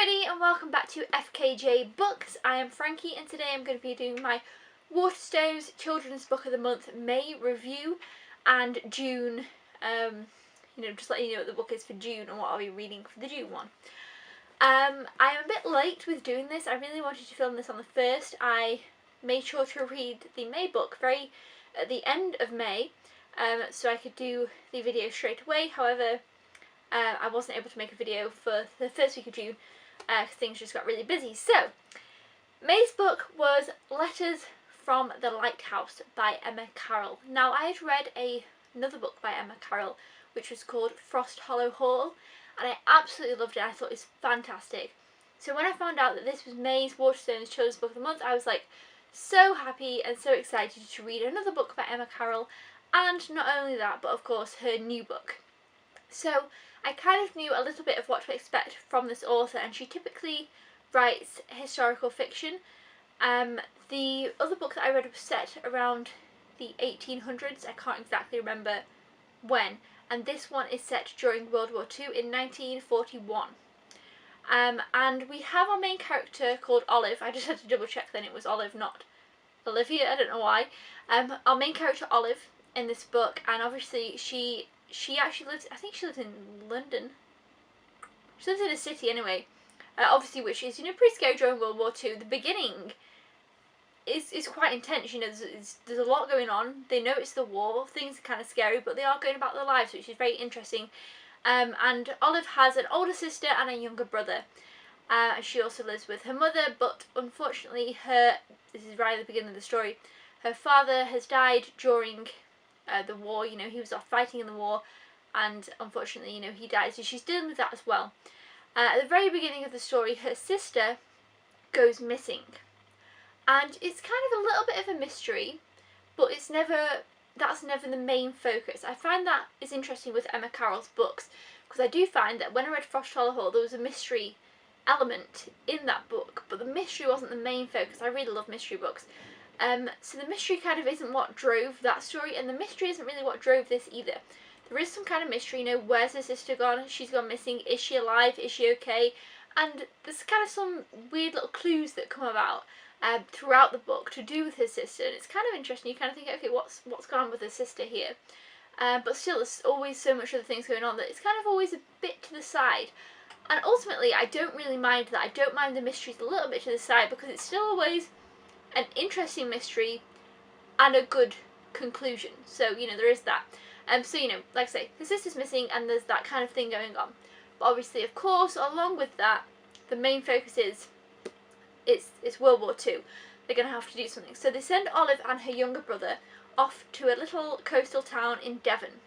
everybody and welcome back to FKJ Books. I am Frankie and today I'm going to be doing my Waterstones Children's Book of the Month May review and June, just letting you know what the book is for June and what I'll be reading for the June one. I am a bit late with doing this. I really wanted to film this on the 1st. I made sure to read the May book at the end of May so I could do the video straight away. However, I wasn't able to make a video for the first week of June because things just got really busy. So, May's book was Letters From The Lighthouse by Emma Carroll. Now, I had read another book by Emma Carroll which was called Frost Hollow Hall, and I absolutely loved it. I thought it was fantastic. So when I found out that this was May's Waterstones Children's Book of the Month, I was like so happy and so excited to read another book by Emma Carroll, and not only that, but of course her new book. So I kind of knew a little bit of what to expect from this author, and she typically writes historical fiction. The other book that I read was set around the 1800s, I can't exactly remember when, and this one is set during World War II in 1941. And we have our main character called Olive. I just had to double check then it was Olive, not Olivia, I don't know why. Our main character Olive in this book, and obviously she actually lives, I think she lives in London. She lives in a city anyway, obviously, which is, pretty scary during World War II. The beginning is quite intense, there's a lot going on. They know it's the war, things are kind of scary, but they are going about their lives, which is very interesting. And Olive has an older sister and a younger brother. She also lives with her mother, but unfortunately this is right at the beginning of the story, her father has died during the war. He was off fighting in the war, and unfortunately, he died, so she's dealing with that as well. At the very beginning of the story, her sister goes missing, and it's kind of a little bit of a mystery, but that's never the main focus. I find that is interesting with Emma Carroll's books, because I do find that when I read Frost Hollow Hall, there was a mystery element in that book, but the mystery wasn't the main focus. I really love mystery books. So the mystery kind of isn't what drove that story, and the mystery isn't really what drove this either. There is some kind of mystery, where's her sister gone? She's gone missing. Is she alive? Is she okay? And there's kind of some weird little clues that come about throughout the book to do with her sister, and it's kind of interesting. You kind of think, okay, what's gone on with her sister here? But still, there's always so much other things going on that it's kind of always a bit to the side. And ultimately, I don't really mind that. I don't mind the mysteries a little bit to the side, because it's still always an interesting mystery and a good conclusion. So, there is that. So, like I say, the sister's missing and there's that kind of thing going on. But obviously, of course, along with that, the main focus is it's World War II. They're going to have to do something. So they send Olive and her younger brother off to a little coastal town in Devon.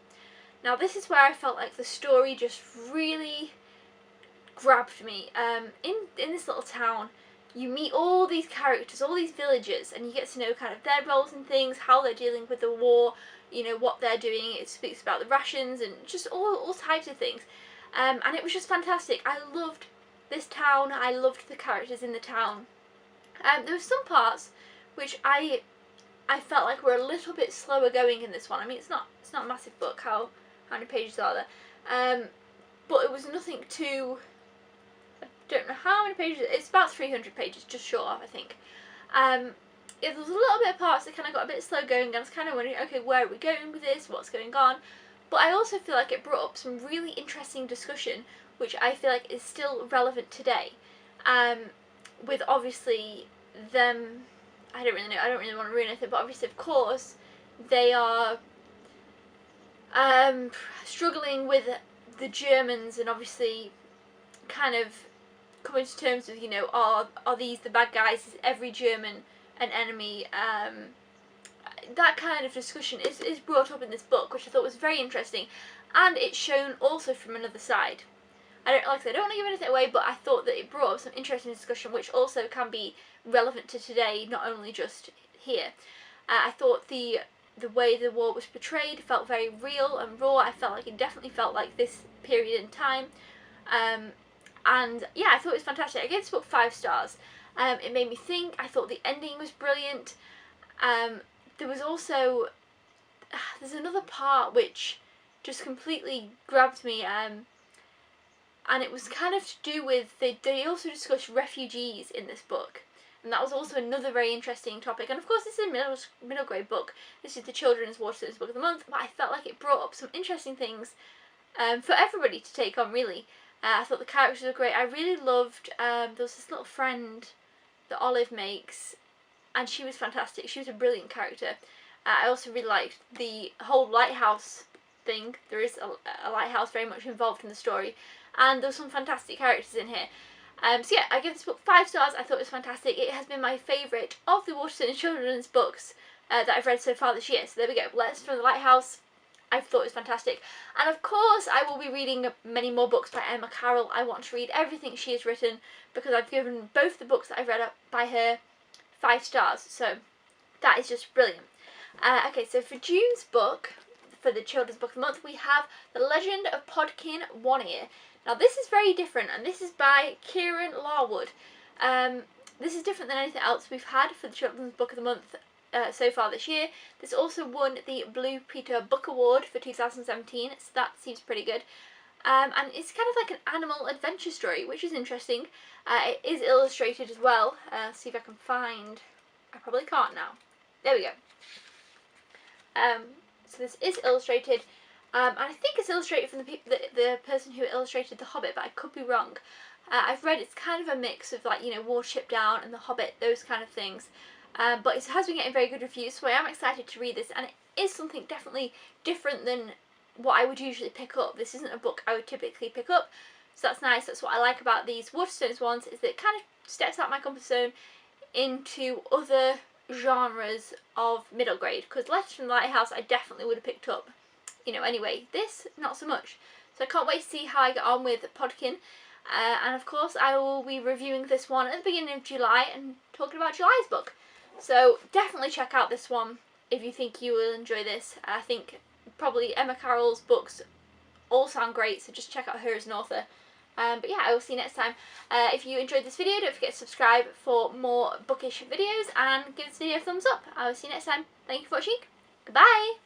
Now, this is where I felt like the story just really grabbed me. In this little town, you meet all these characters, all these villagers, and you get to know kind of their roles and things, how they're dealing with the war, what they're doing. It speaks about the rations and just all types of things. And it was just fantastic. I loved this town. I loved the characters in the town. There were some parts which I felt like were a little bit slower going in this one. I mean, it's not a massive book. How many pages are there? But it was nothing too. I don't know how many pages. It's about 300 pages, just short of, I think. There was a little bit of parts that kind of got a bit slow going, and I was kind of wondering, okay, where are we going with this? What's going on? But I also feel like it brought up some really interesting discussion, which I feel like is still relevant today. With obviously them, I don't really know, I don't really want to ruin anything, but obviously, of course, they are struggling with the Germans, and obviously kind of coming to terms with, are these the bad guys? Is every German an enemy? That kind of discussion is brought up in this book, which I thought was very interesting, and it's shown also from another side. I don't want to give anything away, but I thought that it brought up some interesting discussion, which also can be relevant to today, not only just here. I thought the way the war was portrayed felt very real and raw. I felt like it definitely felt like this period in time. And yeah, I thought it was fantastic. I gave this book 5 stars. It made me think. I thought the ending was brilliant. There was also, there's another part which just completely grabbed me. and it was kind of to do with, they also discussed refugees in this book. And that was also another very interesting topic. And of course, this is a middle grade book. This is the Children's Waterstones Book of the Month. But I felt like it brought up some interesting things for everybody to take on, really. I thought the characters were great. I really loved, there was this little friend that Olive makes. And she was fantastic. She was a brilliant character. I also really liked the whole lighthouse thing. There is a lighthouse very much involved in the story. And there were some fantastic characters in here. So yeah, I give this book 5 stars. I thought it was fantastic. It has been my favourite of the Waterstones children's books that I've read so far this year. So there we go. Letters From The Lighthouse. I thought it was fantastic. And of course, I will be reading many more books by Emma Carroll. I want to read everything she has written because I've given both the books that I've read by her 5 stars. So that is just brilliant. Okay, so for June's book, for the Children's Book of the Month, we have The Legend of Podkin One Ear. Now this is very different, and this is by Kieran Larwood. This is different than anything else we've had for the Children's Book of the Month so far this year. This also won the Blue Peter Book Award for 2017, so that seems pretty good. And it's kind of like an animal adventure story, which is interesting. It is illustrated as well. See if I can find... I probably can't now. There we go. So this is illustrated. And I think it's illustrated from the person who illustrated The Hobbit, but I could be wrong. I've read it's kind of a mix of, like, you know, Watership Down and The Hobbit, those kind of things. But it has been getting very good reviews, so I am excited to read this. And it is something definitely different than what I would usually pick up. This isn't a book I would typically pick up, so that's nice. That's what I like about these Waterstones ones, is that it kind of steps out my comfort zone into other genres of middle grade. Because Letters From The Lighthouse I definitely would have picked up, you know, anyway. This, not so much. So I can't wait to see how I get on with Podkin. And of course I will be reviewing this one at the beginning of July and talking about July's book. So definitely check out this one if you think you will enjoy this. I think probably Emma Carroll's books all sound great, so just check out her as an author. But yeah, I will see you next time. If you enjoyed this video, don't forget to subscribe for more bookish videos and give this video a thumbs up. I will see you next time. Thank you for watching. Goodbye!